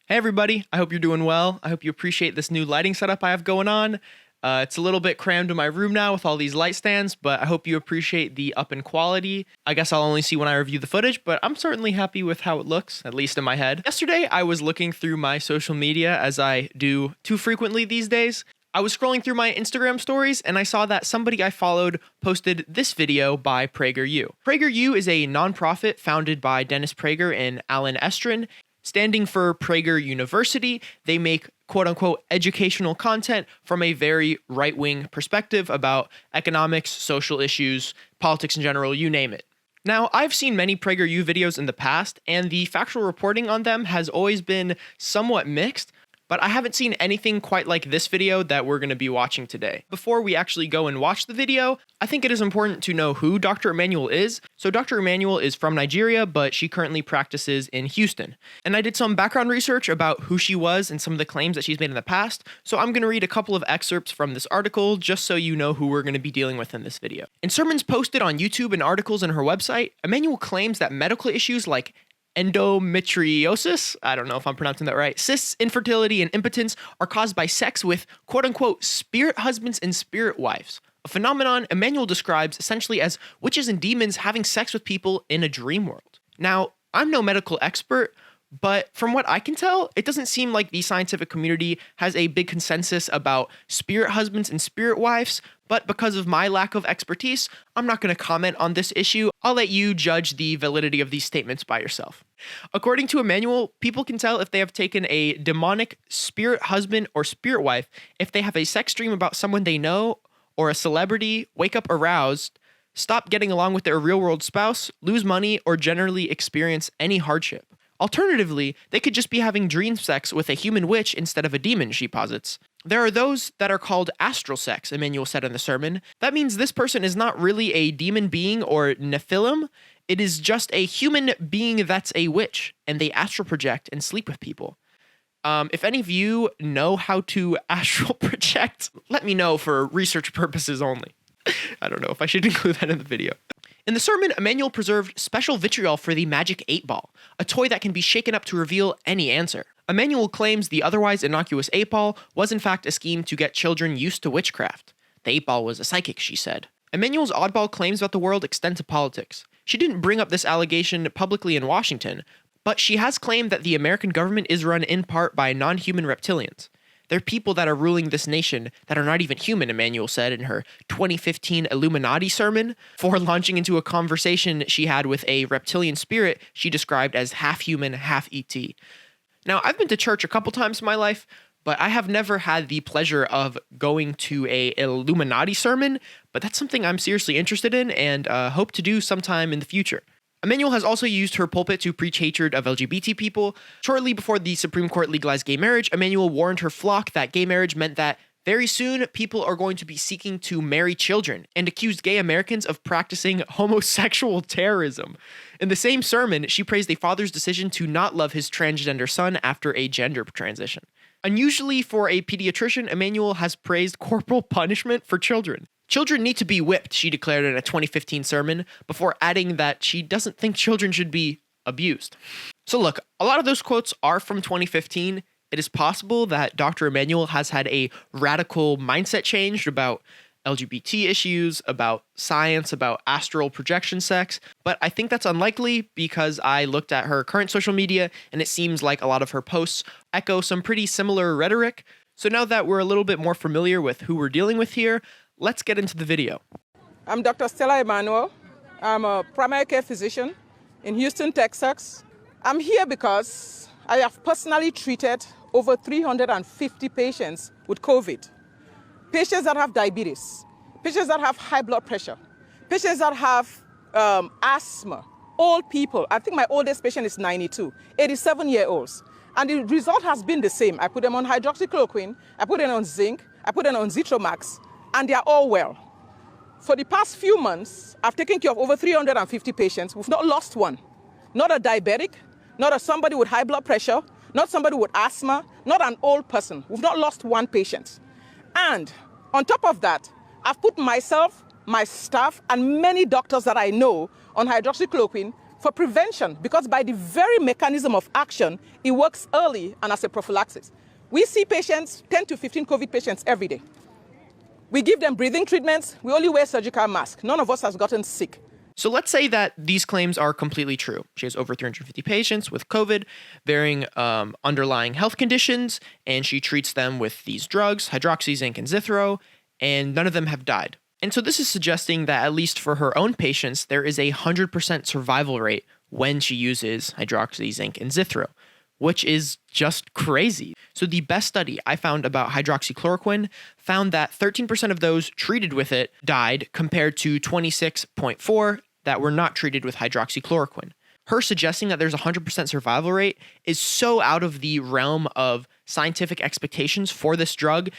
Hey everybody, I hope you're doing well. I hope you appreciate this new lighting setup I have going on. It's a little bit crammed in my room now with all these light stands, but I hope you appreciate the up in quality. I guess I'll only see when I review the footage, but I'm certainly happy with how it looks, at least in my head. Yesterday, I was looking through my social media, as I do too frequently these days. I was scrolling through my Instagram stories and I saw that somebody I followed posted this video by PragerU. PragerU is a nonprofit founded by Dennis Prager and Alan Estrin. Standing for Prager University, they make quote-unquote educational content from a very right-wing perspective about economics, social issues, politics in general, you name it. Now, I've seen many PragerU videos in the past, and the factual reporting on them has always been somewhat mixed, but I haven't seen anything quite like this video that we're going to be watching today. Before we actually go and watch the video, I think it is important to know who Dr. Immanuel is. So Dr. Immanuel is from Nigeria, but she currently practices in Houston. And I did some background research about who she was and some of the claims that she's made in the past, so I'm going to read a couple of excerpts from this article just so you know who we're going to be dealing with in this video. In sermons posted on YouTube and articles on her website, Immanuel claims that medical issues like endometriosis, I don't know if I'm pronouncing that right, cysts, infertility, and impotence are caused by sex with quote-unquote spirit husbands and spirit wives, a phenomenon Immanuel describes essentially as witches and demons having sex with people in a dream world. Now, I'm no medical expert, but from what I can tell, it doesn't seem like the scientific community has a big consensus about spirit husbands and spirit wives, but because of my lack of expertise, I'm not going to comment on this issue. I'll let you judge the validity of these statements by yourself. According to Immanuel, people can tell if they have taken a demonic spirit husband or spirit wife if they have a sex dream about someone they know or a celebrity, wake up aroused, stop getting along with their real-world spouse, lose money, or generally experience any hardship. Alternatively, they could just be having dream sex with a human witch instead of a demon, she posits. There are those that are called astral sex, Immanuel said in the sermon. That means this person is not really a demon being or Nephilim. It is just a human being that's a witch, and they astral project and sleep with people. If any of you know how to astral project, let me know for research purposes only. I don't know if I should include that in the video. In the sermon, Immanuel preserved special vitriol for the Magic 8-Ball, a toy that can be shaken up to reveal any answer. Immanuel claims the otherwise innocuous 8-Ball was in fact a scheme to get children used to witchcraft. The 8-Ball was a psychic, she said. Immanuel's oddball claims about the world extend to politics. She didn't bring up this allegation publicly in Washington, but she has claimed that the American government is run in part by non-human reptilians. They're people that are ruling this nation that are not even human, Immanuel said in her 2015 Illuminati sermon, for launching into a conversation she had with a reptilian spirit she described as half human, half ET. Now, I've been to church a couple times in my life, but I have never had the pleasure of going to a Illuminati sermon, but that's something I'm seriously interested in and hope to do sometime in the future. Immanuel has also used her pulpit to preach hatred of LGBT people. Shortly before the Supreme Court legalized gay marriage, Immanuel warned her flock that gay marriage meant that very soon people are going to be seeking to marry children, and accused gay Americans of practicing homosexual terrorism. In the same sermon, she praised a father's decision to not love his transgender son after a gender transition. Unusually for a pediatrician, Immanuel has praised corporal punishment for children. Children need to be whipped, she declared in a 2015 sermon, before adding that she doesn't think children should be abused. So look, a lot of those quotes are from 2015. It is possible that Dr. Immanuel has had a radical mindset change about LGBT issues, about science, about astral projection sex, but I think that's unlikely because I looked at her current social media and it seems like a lot of her posts echo some pretty similar rhetoric. So now that we're a little bit more familiar with who we're dealing with here, let's get into the video. I'm Dr. Stella Immanuel. I'm a primary care physician in Houston, Texas. I'm here because I have personally treated over 350 patients with COVID. Patients that have diabetes, patients that have high blood pressure, patients that have asthma, old people. I think my oldest patient is 92, 87-year-olds. And the result has been the same. I put them on hydroxychloroquine, I put them on zinc, I put them on Zitromax, and they are all well. For the past few months, I've taken care of over 350 patients. We've not lost one. Not a diabetic, not a somebody with high blood pressure, not somebody with asthma, not an old person. We've not lost one patient. And on top of that, I've put myself, my staff, and many doctors that I know on hydroxychloroquine for prevention, because by the very mechanism of action, it works early and as a prophylaxis. We see patients, 10 to 15 COVID patients every day. We give them breathing treatments. We only wear surgical masks. None of us has gotten sick. So let's say that these claims are completely true. She has over 350 patients with COVID, varying underlying health conditions, and she treats them with these drugs, Hydroxy, zinc, and Zithro, and none of them have died. And so this is suggesting that at least for her own patients, there is a 100% survival rate when she uses Hydroxy, zinc, and Zithro, which is just crazy. So the best study I found about hydroxychloroquine found that 13% of those treated with it died compared to 26.4% that were not treated with hydroxychloroquine. Her suggesting that there's a 100% survival rate is so out of the realm of scientific expectations for this drug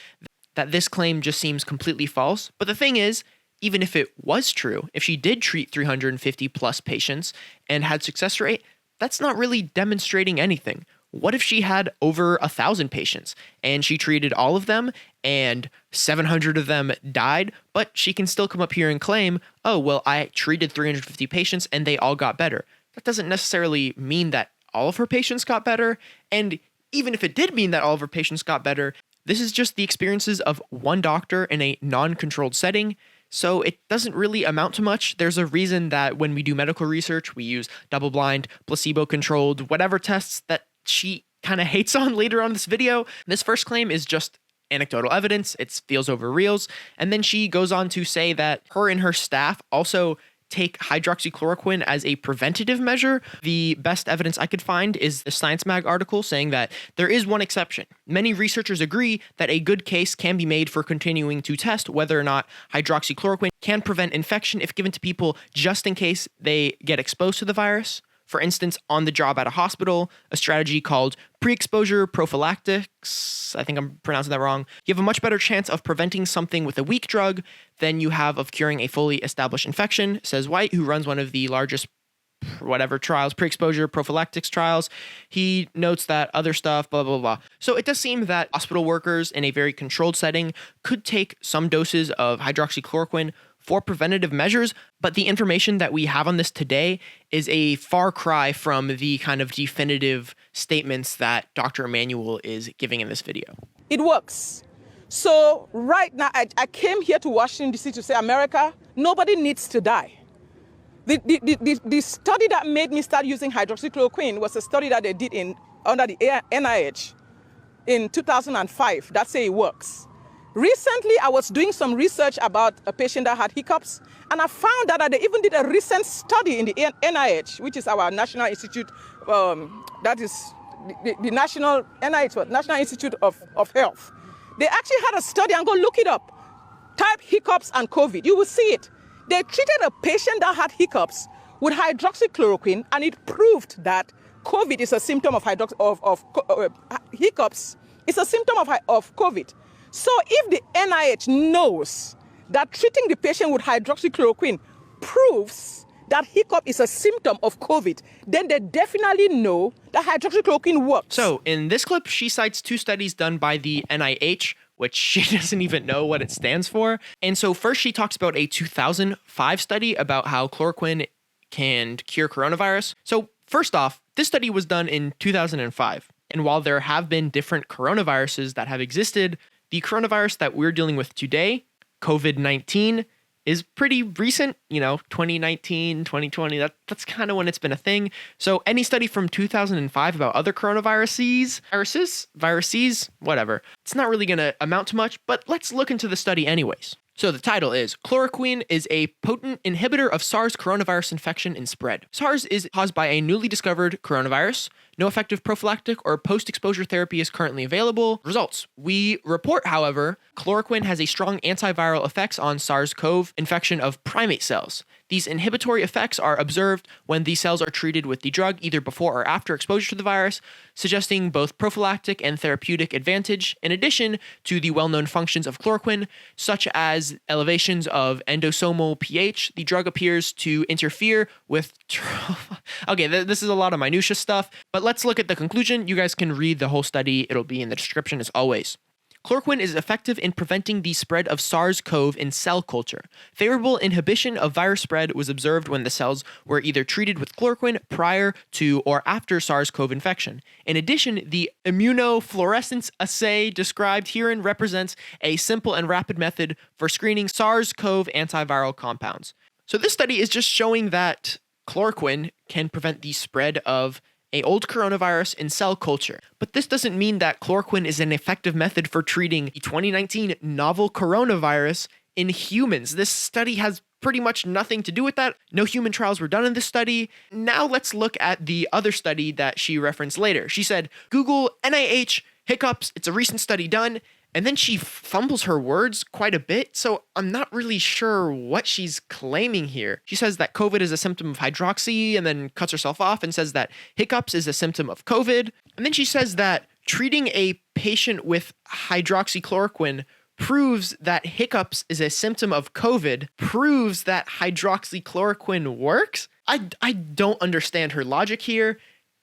that this claim just seems completely false. But the thing is, even if it was true, if she did treat 350 plus patients and had success rate, that's not really demonstrating anything. What if she had over 1,000 patients and she treated all of them and 700 of them died, but she can still come up here and claim, oh, well, I treated 350 patients and they all got better. That doesn't necessarily mean that all of her patients got better. And even if it did mean that all of her patients got better, this is just the experiences of one doctor in a non-controlled setting. So it doesn't really amount to much. There's a reason that when we do medical research, we use double-blind, placebo-controlled, whatever tests that she kind of hates on later on in this video. This first claim is just anecdotal evidence. It feels over reals. And then she goes on to say that her and her staff also take hydroxychloroquine as a preventative measure. The best evidence I could find is the Science Mag article saying that there is one exception. Many researchers agree that a good case can be made for continuing to test whether or not hydroxychloroquine can prevent infection if given to people just in case they get exposed to the virus. For instance, on the job at a hospital, a strategy called pre-exposure prophylactics, I think I'm pronouncing that wrong, you have a much better chance of preventing something with a weak drug than you have of curing a fully established infection, says White, who runs one of the largest trials, pre-exposure prophylactics trials. He notes that other stuff, blah, blah, blah. So it does seem that hospital workers in a very controlled setting could take some doses of hydroxychloroquine for preventative measures, but the information that we have on this today is a far cry from the kind of definitive statements that Dr. Immanuel is giving in this video. It works. So right now, I came here to Washington, D.C. to say, America, nobody needs to die. The study that made me start using hydroxychloroquine was a study that they did under the NIH in 2005 that say it works. Recently, I was doing some research about a patient that had hiccups, and I found that they even did a recent study in the NIH, which is our national institute, that is the national NIH, National Institute of Health. They actually had a study, and go look it up. Type hiccups and COVID, you will see it. They treated a patient that had hiccups with hydroxychloroquine, and it proved that COVID is a symptom of hiccups. It's a symptom of COVID. So if the NIH knows that treating the patient with hydroxychloroquine proves that hiccup is a symptom of COVID, then they definitely know that hydroxychloroquine works. So in this clip, she cites two studies done by the NIH, which she doesn't even know what it stands for. And so first she talks about a 2005 study about how chloroquine can cure coronavirus. So first off, this study was done in 2005. And while there have been different coronaviruses that have existed, the coronavirus that we're dealing with today, COVID-19, is pretty recent, 2019, 2020, that's kind of when it's been a thing. So any study from 2005 about other coronaviruses, whatever, it's not really going to amount to much, but let's look into the study anyways. So the title is, Chloroquine is a potent inhibitor of SARS coronavirus infection and spread. SARS is caused by a newly discovered coronavirus. No effective prophylactic or post-exposure therapy is currently available. Results. We report, however, chloroquine has a strong antiviral effects on SARS-CoV infection of primate cells. These inhibitory effects are observed when these cells are treated with the drug either before or after exposure to the virus, suggesting both prophylactic and therapeutic advantage, in addition to the well-known functions of chloroquine, such as elevations of endosomal pH. The drug appears to interfere with... Okay, this is a lot of minutia stuff, but let's look at the conclusion. You guys can read the whole study. It'll be in the description as always. Chloroquine is effective in preventing the spread of SARS-CoV in cell culture. Favorable inhibition of virus spread was observed when the cells were either treated with chloroquine prior to or after SARS-CoV infection. In addition, the immunofluorescence assay described herein represents a simple and rapid method for screening SARS-CoV antiviral compounds. So this study is just showing that chloroquine can prevent the spread of an old coronavirus in cell culture. But this doesn't mean that chloroquine is an effective method for treating the 2019 novel coronavirus in humans. This study has pretty much nothing to do with that. No human trials were done in this study. Now let's look at the other study that she referenced later. She said, Google NIH hiccups. It's a recent study done. And then she fumbles her words quite a bit, so I'm not really sure what she's claiming here. She says that COVID is a symptom of hydroxy and then cuts herself off and says that hiccups is a symptom of COVID. And then she says that treating a patient with hydroxychloroquine proves that hiccups is a symptom of COVID, proves that hydroxychloroquine works. I don't understand her logic here.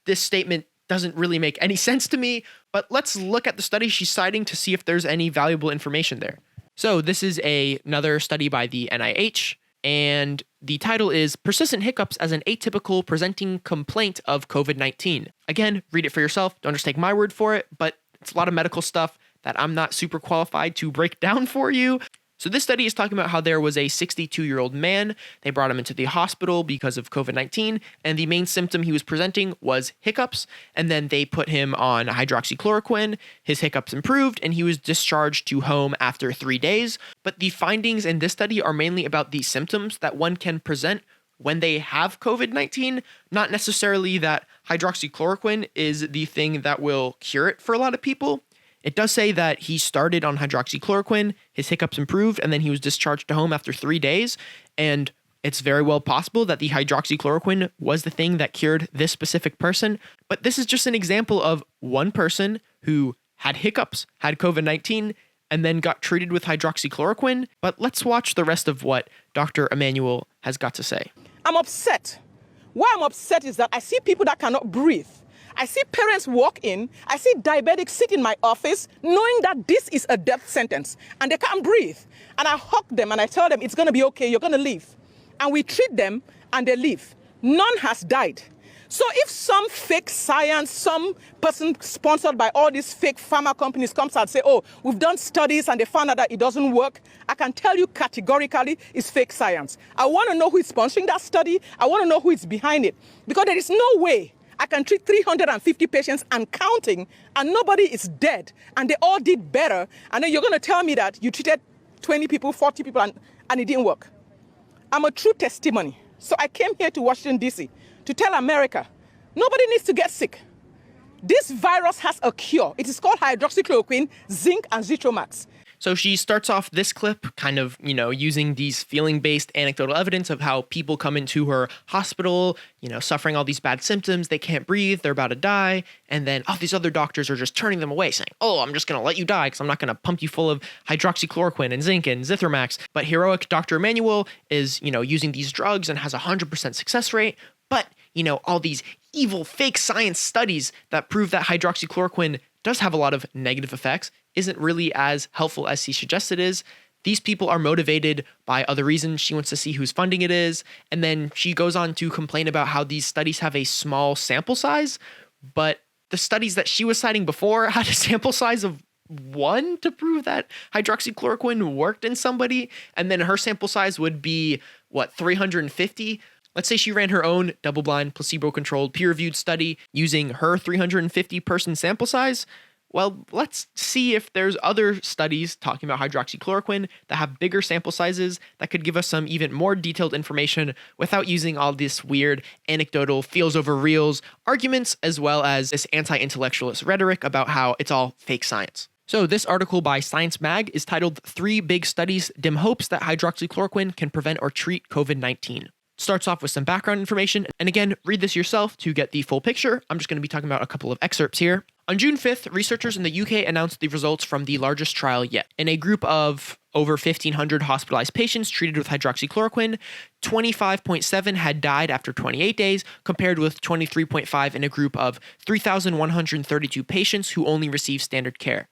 This statement doesn't really make any sense to me, but let's look at the study she's citing to see if there's any valuable information there. So this is another study by the NIH, and the title is Persistent Hiccups as an Atypical Presenting Complaint of COVID-19. Again, read it for yourself. Don't just take my word for it, but it's a lot of medical stuff that I'm not super qualified to break down for you. So this study is talking about how there was a 62-year-old man. They brought him into the hospital because of COVID-19, and the main symptom he was presenting was hiccups. And then they put him on hydroxychloroquine. His hiccups improved, and he was discharged to home after 3 days. But the findings in this study are mainly about the symptoms that one can present when they have COVID-19, not necessarily that hydroxychloroquine is the thing that will cure it for a lot of people. It does say that he started on hydroxychloroquine, his hiccups improved, and then he was discharged to home after 3 days. And it's very well possible that the hydroxychloroquine was the thing that cured this specific person. But this is just an example of one person who had hiccups, had COVID-19, and then got treated with hydroxychloroquine. But let's watch the rest of what Dr. Immanuel has got to say. I'm upset. Why I'm upset is that I see people that cannot breathe. I see parents walk in, I see diabetics sit in my office knowing that this is a death sentence and they can't breathe. And I hug them and I tell them it's going to be okay, you're going to live. And we treat them and they live. None has died. So if some fake science, some person sponsored by all these fake pharma companies comes and say, oh, we've done studies and they found out that it doesn't work, I can tell you categorically it's fake science. I want to know who is sponsoring that study. I want to know who is behind it. Because there is no way I can treat 350 patients and counting, and nobody is dead, and they all did better, and then you're going to tell me that you treated 20 people, 40 people, and it didn't work. I'm a true testimony. So I came here to Washington, D.C. to tell America, nobody needs to get sick. This virus has a cure. It is called hydroxychloroquine, zinc, and Zithromax. So she starts off this clip kind of, using these feeling-based anecdotal evidence of how people come into her hospital, suffering all these bad symptoms. They can't breathe. They're about to die. And then, these other doctors are just turning them away saying, I'm just going to let you die because I'm not going to pump you full of hydroxychloroquine and zinc and Zithromax. But heroic Dr. Immanuel is, using these drugs and has a 100% success rate. But, all these evil fake science studies that prove that hydroxychloroquine does have a lot of negative effects isn't really as helpful as he suggests it is. These people are motivated by other reasons. She wants to see whose funding it is. And then she goes on to complain about how these studies have a small sample size, but the studies that she was citing before had a sample size of 1 to prove that hydroxychloroquine worked in somebody. And then her sample size would be, 350? Let's say she ran her own double-blind, placebo-controlled, peer-reviewed study using her 350-person sample size. Well, let's see if there's other studies talking about hydroxychloroquine that have bigger sample sizes that could give us some even more detailed information without using all this weird anecdotal feels over reals arguments, as well as this anti-intellectualist rhetoric about how it's all fake science. So this article by Science Mag is titled 3 Big Studies Dim Hopes That Hydroxychloroquine Can Prevent or Treat COVID-19. Starts off with some background information, and again, read this yourself to get the full picture. I'm just going to be talking about a couple of excerpts here. On June 5th, researchers in the UK announced the results from the largest trial yet. In a group of over 1,500 hospitalized patients treated with hydroxychloroquine, 25.7 had died after 28 days, compared with 23.5 in a group of 3,132 patients who only received standard care.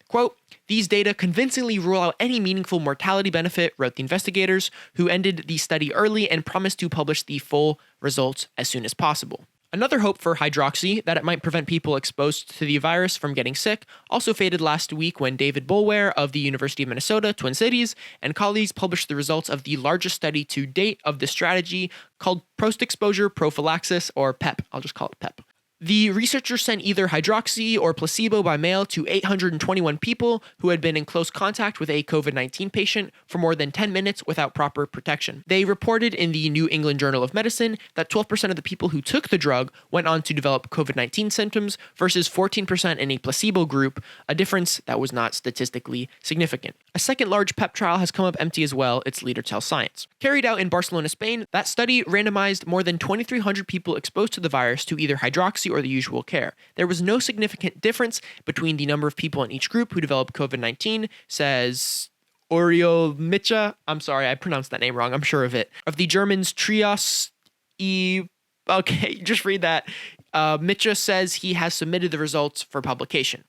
Quote, "These data convincingly rule out any meaningful mortality benefit," wrote the investigators, who ended the study early and promised to publish the full results as soon as possible. Another hope for Hydroxy, that it might prevent people exposed to the virus from getting sick, also faded last week when David Boulware of the University of Minnesota, Twin Cities, and colleagues published the results of the largest study to date of the strategy called post-exposure prophylaxis, or PEP. I'll just call it PEP. The researchers sent either hydroxy or placebo by mail to 821 people who had been in close contact with a COVID-19 patient for more than 10 minutes without proper protection. They reported in the New England Journal of Medicine that 12% of the people who took the drug went on to develop COVID-19 symptoms versus 14% in a placebo group, a difference that was not statistically significant. A second large PEP trial has come up empty as well, its leader tells Science. Carried out in Barcelona, Spain, that study randomized more than 2,300 people exposed to the virus to either hydroxy or the usual care. There was no significant difference between the number of people in each group who developed COVID-19, says Oriol Micha. I'm sorry, I pronounced that name wrong, I'm sure of it. Of the Germans Trios okay, just read that. Micha says he has submitted the results for publication.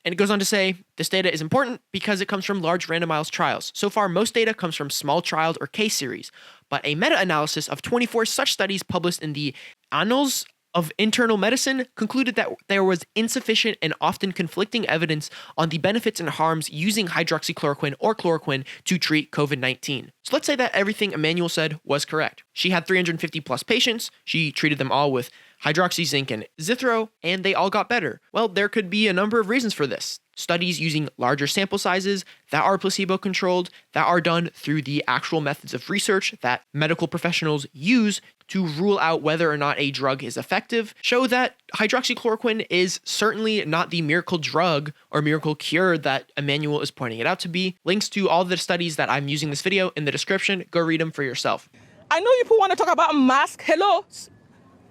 And it goes on to say, this data is important because it comes from large randomized trials. So far, most data comes from small trials or case series, but a meta-analysis of 24 such studies published in the Annals of Internal Medicine concluded that there was insufficient and often conflicting evidence on the benefits and harms using hydroxychloroquine or chloroquine to treat COVID-19. So let's say that everything Immanuel said was correct. She had 350 plus patients. She treated them all with hydroxy, zinc, and zithro, and they all got better. Well, there could be a number of reasons for this. Studies using larger sample sizes that are placebo-controlled, that are done through the actual methods of research that medical professionals use to rule out whether or not a drug is effective, show that hydroxychloroquine is certainly not the miracle drug or miracle cure that Immanuel is pointing it out to be. Links to all the studies that I'm using this video in the description. Go read them for yourself. I know people want to talk about mask. Hello?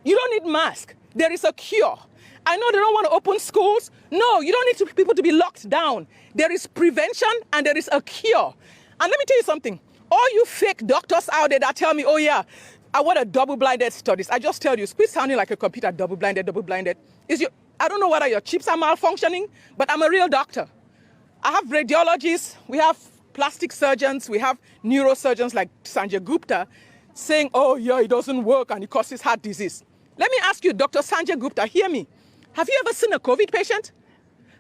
You don't need mask. There is a cure. I know they don't want to open schools. No, you don't need people to be locked down. There is prevention and there is a cure. And let me tell you something. All you fake doctors out there that tell me, oh yeah, I want a double-blinded studies. I just tell you, quit sounding like a computer, double-blinded. I don't know whether your chips are malfunctioning, but I'm a real doctor. I have radiologists, we have plastic surgeons, we have neurosurgeons like Sanjay Gupta saying, oh yeah, it doesn't work and it causes heart disease. Let me ask you, Dr. Sanjay Gupta, hear me. Have you ever seen a COVID patient?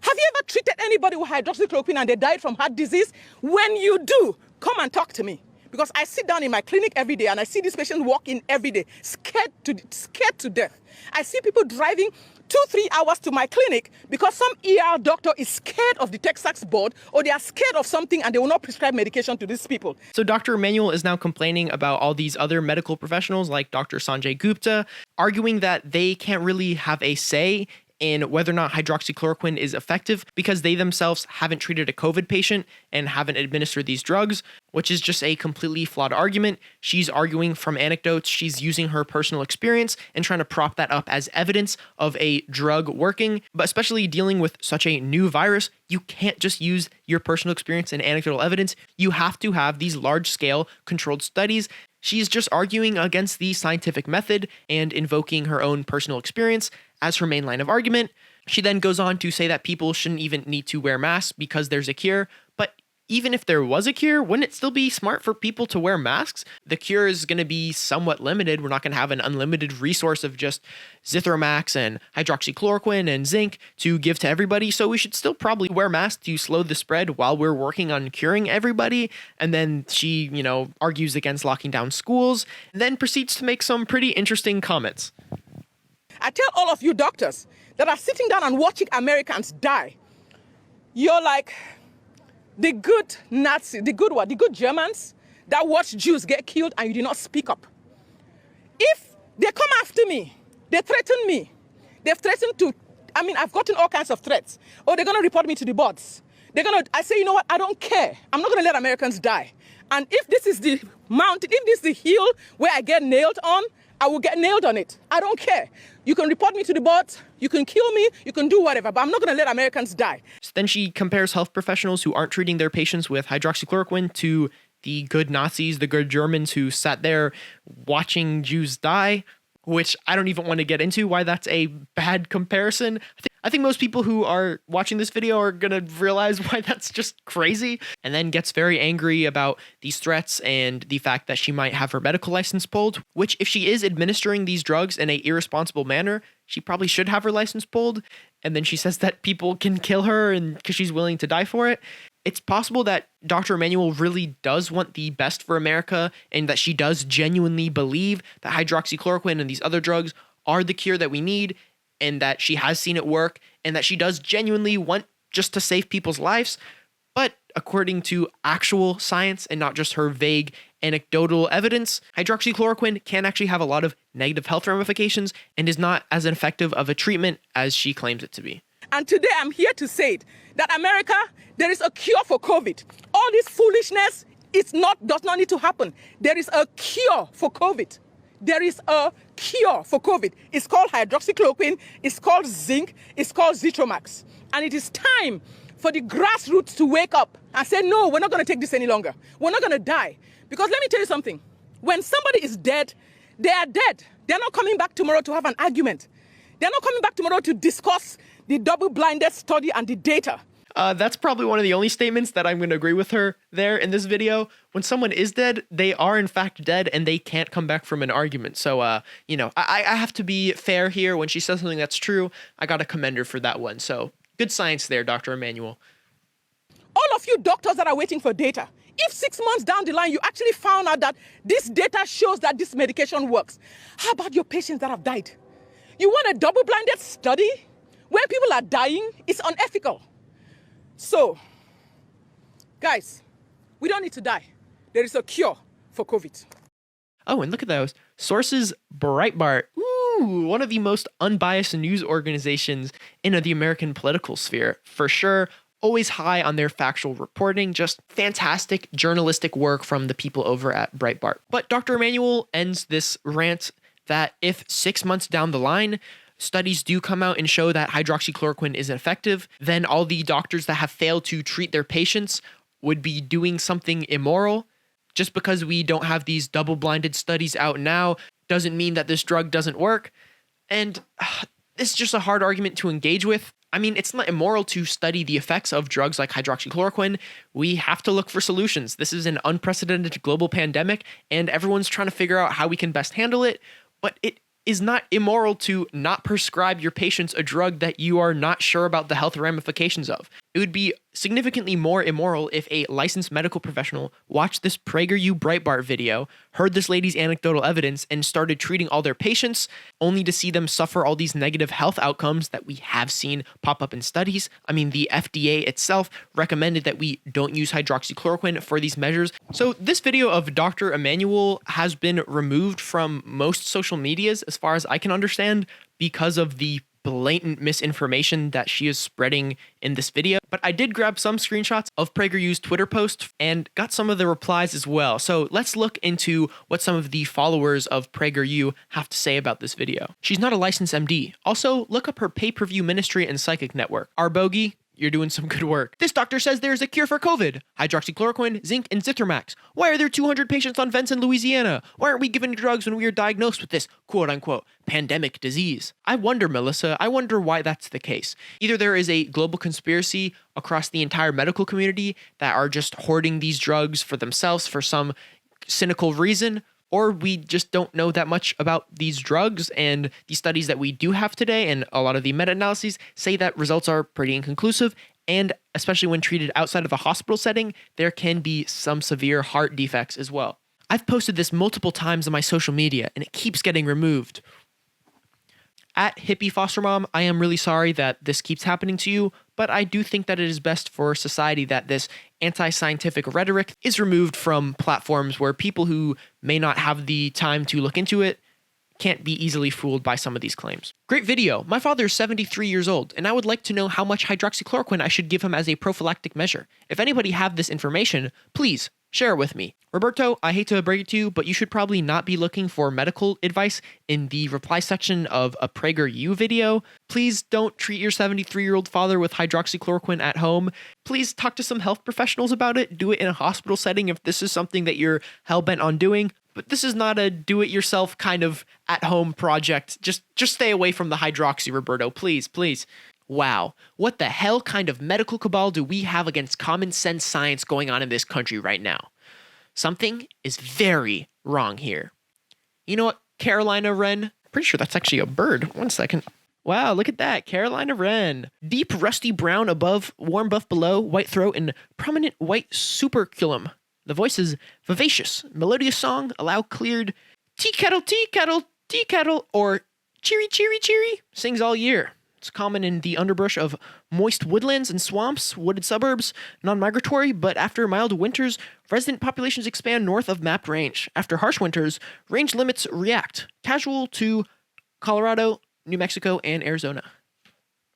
Have you ever treated anybody with hydroxychloroquine and they died from heart disease? When you do, come and talk to me. Because I sit down in my clinic every day and I see these patients walk in every day, scared to death. I see people driving 2-3 hours to my clinic because some ER doctor is scared of the Texas board or they are scared of something and they will not prescribe medication to these people. So Dr. Immanuel is now complaining about all these other medical professionals like Dr. Sanjay Gupta, arguing that they can't really have a say in whether or not hydroxychloroquine is effective because they themselves haven't treated a COVID patient and haven't administered these drugs, which is just a completely flawed argument. She's arguing from anecdotes. She's using her personal experience and trying to prop that up as evidence of a drug working. But especially dealing with such a new virus, you can't just use your personal experience and anecdotal evidence. You have to have these large-scale controlled studies. She's just arguing against the scientific method and invoking her own personal experience as her main line of argument. She then goes on to say that people shouldn't even need to wear masks because there's a cure. But even if there was a cure, wouldn't it still be smart for people to wear masks? The cure is going to be somewhat limited. We're not going to have an unlimited resource of just Zithromax and hydroxychloroquine and zinc to give to everybody. So we should still probably wear masks to slow the spread while we're working on curing everybody. And then she, argues against locking down schools, and then proceeds to make some pretty interesting comments. I tell all of you doctors that are sitting down and watching Americans die, you're like the good Nazis, the good Germans that watch Jews get killed and you did not speak up. If they come after me, they threaten me. They've threatened to, I've gotten all kinds of threats. Oh, they're going to report me to the boards. I say, you know what, I don't care. I'm not going to let Americans die. And if this is the mountain, if this is the hill where I get nailed on, I will get nailed on it. I don't care. You can report me to the boards, you can kill me, you can do whatever, but I'm not going to let Americans die. Then she compares health professionals who aren't treating their patients with hydroxychloroquine to the good Nazis, the good Germans who sat there watching Jews die. which I don't even want to get into why that's a bad comparison. I think most people who are watching this video are going to realize why that's just crazy, and then gets very angry about these threats and the fact that she might have her medical license pulled, which if she is administering these drugs in an irresponsible manner, she probably should have her license pulled. And then she says that people can kill her and because she's willing to die for it. It's possible that Dr. Immanuel really does want the best for America and that she does genuinely believe that hydroxychloroquine and these other drugs are the cure that we need, and that she has seen it work, and that she does genuinely want just to save people's lives. But according to actual science and not just her vague anecdotal evidence, hydroxychloroquine can actually have a lot of negative health ramifications and is not as effective of a treatment as she claims it to be. And today I'm here to say it, that America, there is a cure for COVID. All this foolishness does not need to happen. There is a cure for COVID. There is a cure for COVID. It's called hydroxychloroquine, it's called zinc, it's called Zithromax. And it is time for the grassroots to wake up and say, no, we're not going to take this any longer. We're not going to die. Because let me tell you something. When somebody is dead, they are dead. They're not coming back tomorrow to have an argument. They're not coming back tomorrow to discuss the double-blinded study and the data. That's probably one of the only statements that I'm going to agree with her there in this video. When someone is dead, they are in fact dead and they can't come back from an argument. So, I have to be fair here. When she says something that's true, I got to commend her for that one. So, good science there, Dr. Immanuel. All of you doctors that are waiting for data, if 6 months down the line you actually found out that this data shows that this medication works, how about your patients that have died? You want a double-blinded study where people are dying? It's unethical. So, guys, we don't need to die. There is a cure for COVID. Oh, and look at those. Sources Breitbart. Ooh, one of the most unbiased news organizations in the American political sphere. For sure, always high on their factual reporting. Just fantastic journalistic work from the people over at Breitbart. But Dr. Immanuel ends this rant that if 6 months down the line, studies do come out and show that hydroxychloroquine is effective, then all the doctors that have failed to treat their patients would be doing something immoral. Just because we don't have these double-blinded studies out now doesn't mean that this drug doesn't work. And this is just a hard argument to engage with. I mean, it's not immoral to study the effects of drugs like hydroxychloroquine. We have to look for solutions. This is an unprecedented global pandemic, and everyone's trying to figure out how we can best handle it. But it is not immoral to not prescribe your patients a drug that you are not sure about the health ramifications of. It would be significantly more immoral if a licensed medical professional watched this PragerU Breitbart video, heard this lady's anecdotal evidence, and started treating all their patients, only to see them suffer all these negative health outcomes that we have seen pop up in studies. I mean, the FDA itself recommended that we don't use hydroxychloroquine for these measures. So this video of Dr. Immanuel has been removed from most social medias, as far as I can understand, because of the blatant misinformation that she is spreading in this video. But I did grab some screenshots of PragerU's Twitter post and got some of the replies as well. So let's look into what some of the followers of PragerU have to say about this video. She's not a licensed MD. Also, look up her pay-per-view ministry and psychic network. Our bogey, you're doing some good work. This doctor says there's a cure for COVID. Hydroxychloroquine, zinc, and Zithromax. Why are there 200 patients on vents in Louisiana? Why aren't we given drugs when we are diagnosed with this quote-unquote pandemic disease? I wonder, Melissa, I wonder why that's the case. Either there is a global conspiracy across the entire medical community that are just hoarding these drugs for themselves for some cynical reason, or we just don't know that much about these drugs, and the studies that we do have today and a lot of the meta-analyses say that results are pretty inconclusive, and especially when treated outside of the hospital setting, there can be some severe heart defects as well. I've posted this multiple times on my social media, and it keeps getting removed. At Hippie Foster Mom, I am really sorry that this keeps happening to you, but I do think that it is best for society that this anti-scientific rhetoric is removed from platforms where people who may not have the time to look into it can't be easily fooled by some of these claims. Great video. My father is 73 years old, and I would like to know how much hydroxychloroquine I should give him as a prophylactic measure. If anybody have this information, please share it with me. Roberto, I hate to break it to you, but you should probably not be looking for medical advice in the reply section of a PragerU video. Please don't treat your 73-year-old father with hydroxychloroquine at home. Please talk to some health professionals about it. Do it in a hospital setting if this is something that you're hell-bent on doing. but this is not a do-it-yourself kind of at-home project. Just stay away from the hydroxy, Roberto, please, please. Wow, what the hell kind of medical cabal do we have against common sense science going on in this country right now? Something is very wrong here. You know what, Carolina wren? Pretty sure that's actually a bird. 1 second. Wow, look at that, Carolina wren. Deep rusty brown above, warm buff below, white throat, and prominent white superculum. The voice is vivacious, melodious song, a loud cleared tea kettle, or cheery, cheery, cheery, sings all year. It's common in the underbrush of moist woodlands and swamps, wooded suburbs, non-migratory, but after mild winters, resident populations expand north of mapped range. After harsh winters, range limits react, casual to Colorado, New Mexico, and Arizona.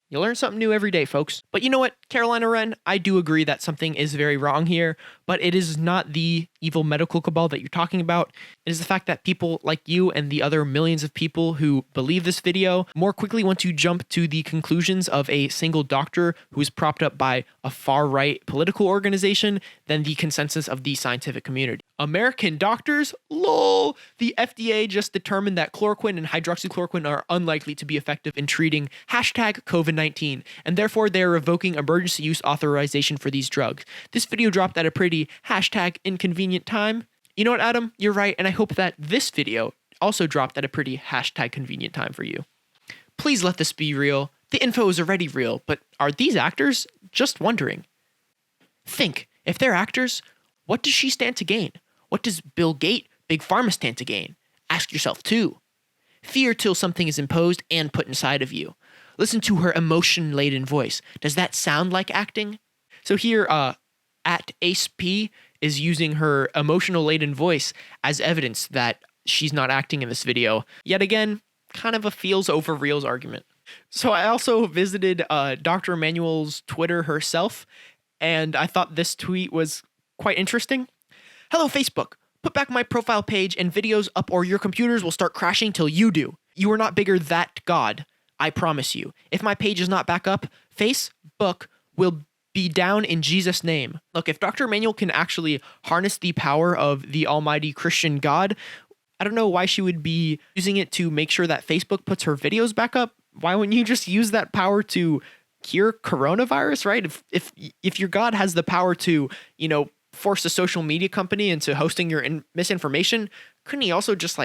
You learn something new every day, folks. But you know what, Carolina wren? I do agree that something is very wrong here, but it is not the evil medical cabal that you're talking about. It is the fact that people like you and the other millions of people who believe this video more quickly want to jump to the conclusions of a single doctor who is propped up by a far-right political organization than the consensus of the scientific community. American doctors? Lol! The FDA just determined that chloroquine and hydroxychloroquine are unlikely to be effective in treating #COVID-19, and therefore they are revoking emergency use authorization for these drugs. This video dropped at a pretty #inconvenient time. You know what, Adam? You're right, and I hope that this video also dropped at a pretty #convenient time for you. Please let this be real. The info is already real, but are these actors? Just wondering. Think, if they're actors, what does she stand to gain? What does Bill Gates, Big Pharma stand to gain? Ask yourself too. Fear till something is imposed and put inside of you. Listen to her emotion-laden voice. Does that sound like acting? So here, at Ace P is using her emotional-laden voice as evidence that she's not acting in this video. Yet again, kind of a feels over reals argument. So I also visited Dr. Immanuel's Twitter herself, and I thought this tweet was quite interesting. Hello, Facebook. Put back my profile page and videos up or your computers will start crashing till you do. You are not bigger that God. I promise you. If my page is not back up, Facebook will be down in Jesus' name. Look, if Dr. Immanuel can actually harness the power of the almighty Christian God, I don't know why she would be using it to make sure that Facebook puts her videos back up. Why wouldn't you just use that power to cure coronavirus, right? If your God has the power to, force a social media company into hosting your misinformation, couldn't he also just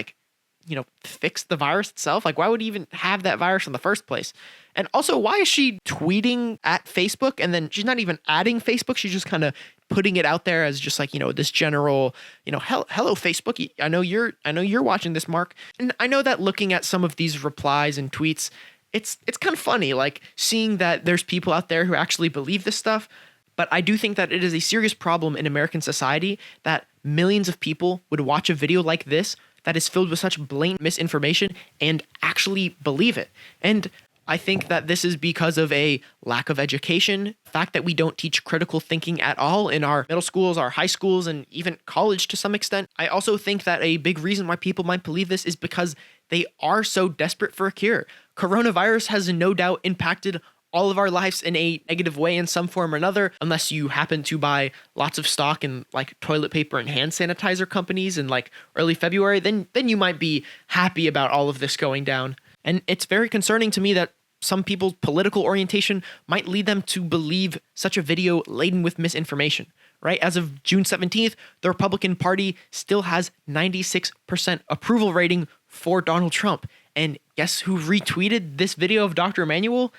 fix the virus itself? Like, why would he even have that virus in the first place? And also, why is she tweeting at Facebook and then she's not even adding Facebook? She's just kind of putting it out there as just this general, hello Facebook. I know you're watching this, Mark. And I know that looking at some of these replies and tweets, it's kind of funny, like seeing that there's people out there who actually believe this stuff. But I do think that it is a serious problem in American society that millions of people would watch a video like this that is filled with such blatant misinformation and actually believe it. And I think that this is because of a lack of education, the fact that we don't teach critical thinking at all in our middle schools, our high schools, and even college to some extent. I also think that a big reason why people might believe this is because they are so desperate for a cure. Coronavirus has no doubt impacted all of our lives in a negative way in some form or another, unless you happen to buy lots of stock in toilet paper and hand sanitizer companies in early February, then you might be happy about all of this going down. And it's very concerning to me that some people's political orientation might lead them to believe such a video laden with misinformation, right? As of June 17th, the Republican Party still has 96% approval rating for Donald Trump. And guess who retweeted this video of Dr. Immanuel?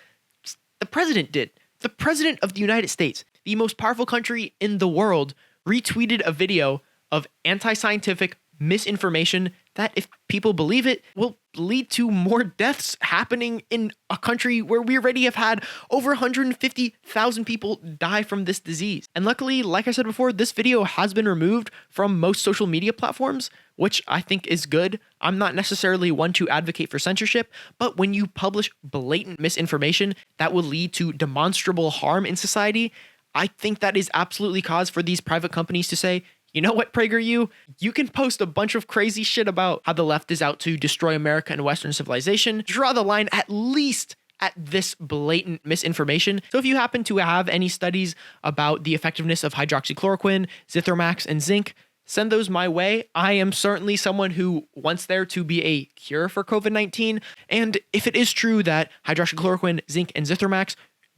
The president did. The president of the United States, the most powerful country in the world, retweeted a video of anti-scientific misinformation that, if people believe it, will lead to more deaths happening in a country where we already have had over 150,000 people die from this disease. And luckily, like I said before, this video has been removed from most social media platforms, which I think is good. I'm not necessarily one to advocate for censorship, but when you publish blatant misinformation that will lead to demonstrable harm in society, I think that is absolutely cause for these private companies to say, you know what, PragerU? You can post a bunch of crazy shit about how the left is out to destroy America and Western civilization. Draw the line at least at this blatant misinformation. So if you happen to have any studies about the effectiveness of hydroxychloroquine, zithromax, and zinc, send those my way. I am certainly someone who wants there to be a cure for COVID-19. And if it is true that hydroxychloroquine, zinc, and zithromax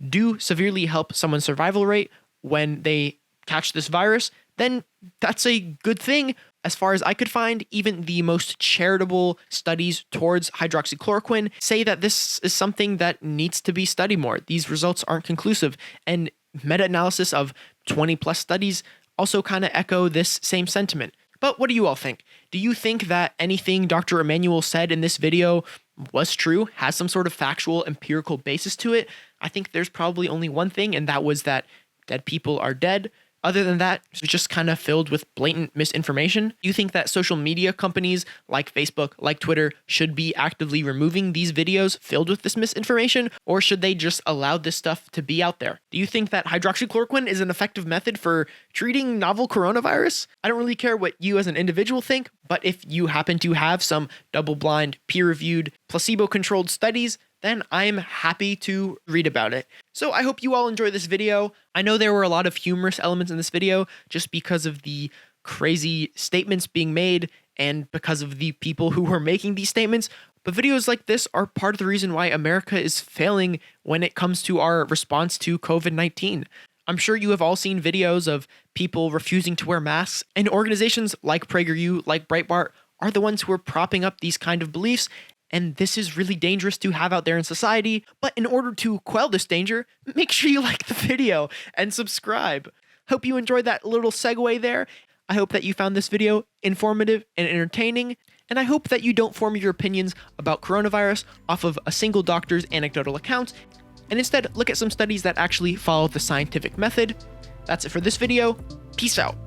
do severely help someone's survival rate when they catch this virus, then that's a good thing. As far as I could find, even the most charitable studies towards hydroxychloroquine say that this is something that needs to be studied more. These results aren't conclusive, and meta-analysis of 20 plus studies also kind of echo this same sentiment. But what do you all think? Do you think that anything Dr. Immanuel said in this video was true, has some sort of factual, empirical basis to it? I think there's probably only one thing, and that was that dead people are dead. Other than that, it's just kind of filled with blatant misinformation. Do you think that social media companies like Facebook, like Twitter, should be actively removing these videos filled with this misinformation, or should they just allow this stuff to be out there? Do you think that hydroxychloroquine is an effective method for treating novel coronavirus? I don't really care what you as an individual think, but if you happen to have some double-blind, peer-reviewed, placebo-controlled studies, then I'm happy to read about it. So I hope you all enjoy this video. I know there were a lot of humorous elements in this video just because of the crazy statements being made and because of the people who were making these statements, but videos like this are part of the reason why America is failing when it comes to our response to COVID-19. I'm sure you have all seen videos of people refusing to wear masks, and organizations like PragerU, like Breitbart, are the ones who are propping up these kind of beliefs. And this is really dangerous to have out there in society. But in order to quell this danger, make sure you like the video and subscribe. Hope you enjoyed that little segue there. I hope that you found this video informative and entertaining. And I hope that you don't form your opinions about coronavirus off of a single doctor's anecdotal accounts, and instead look at some studies that actually follow the scientific method. That's it for this video. Peace out.